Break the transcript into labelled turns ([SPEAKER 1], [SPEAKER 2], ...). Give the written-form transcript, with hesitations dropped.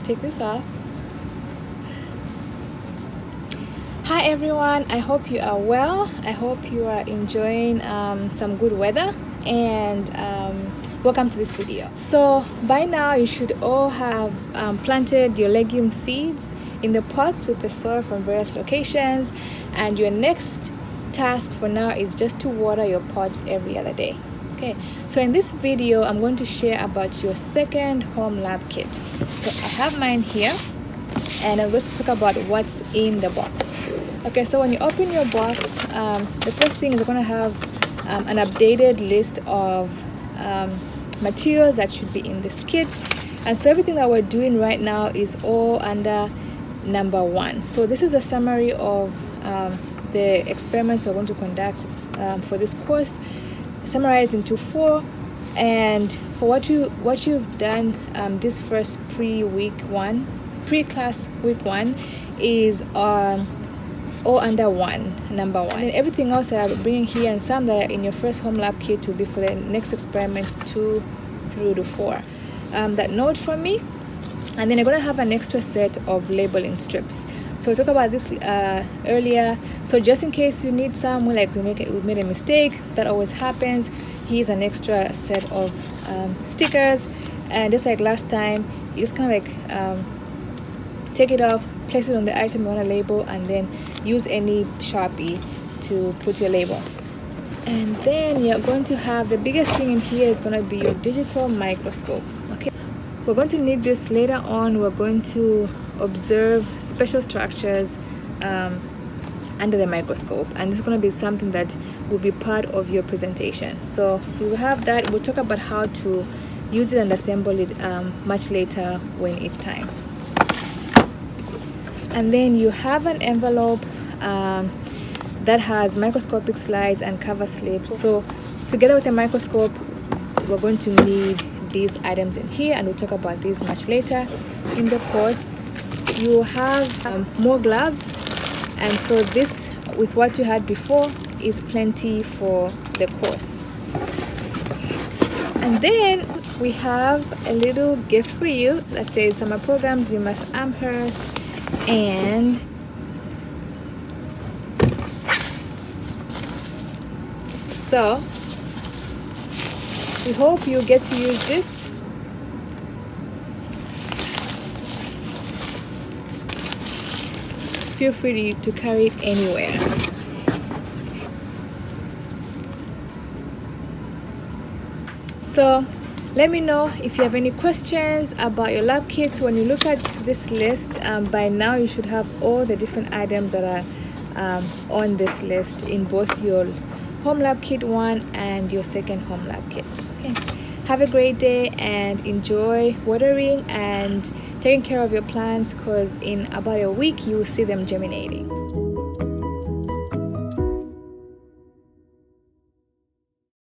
[SPEAKER 1] take this off. Hi everyone, I hope you are well. I hope you are enjoying some good weather, and welcome to this video. So by now you should all have planted your legume seeds in the pots with the soil from various locations, and your next task for now is just to water your pots every other day. Okay, so in this video I'm going to share about your second home lab kit. So I have mine here, and I'm going to talk about what's in the box. Okay, so when you open your box, the first thing is you're going to have an updated list of materials that should be in this kit. And so everything that we're doing right now is all under number 1. So this is a summary of the experiments we're going to conduct for this course, summarized into 4. And for what you've done this first pre-class week 1 is all under number 1. And everything else that I'll be bringing here, and some that are in your first home lab kit, will be for the next experiments 2 through to 4. That note from me, and then I'm going to have an extra set of labeling strips. So we talked about this earlier, so just in case you need some, like we made a mistake, that always happens. Here's an extra set of stickers, and just like last time, you just kind of like take it off, place it on the item you want to label, and then use any Sharpie to put your label. And then you're going to have, the biggest thing in here is going to be your digital microscope. Okay, we're going to need this later on. We're going to observe special structures under the microscope, and this is going to be something that will be part of your presentation. So we will have that. We'll talk about how to use it and assemble it much later when it's time. And then you have an envelope that has microscopic slides and cover slips. So together with a microscope, we're going to need these items in here, and we'll talk about these much later in the course. You have more gloves, and so this, with what you had before, is plenty for the course. And then we have a little gift for you that says Summer Programs UMass Amherst. And so we hope you get to use this. Feel free to carry it anywhere. So let me know if you have any questions about your lab kits. When you look at this list, by now you should have all the different items that are on this list in both your home lab kit 1 and your second home lab kit. Okay. Have a great day and enjoy watering and taking care of your plants, because in about a week you will see them germinating.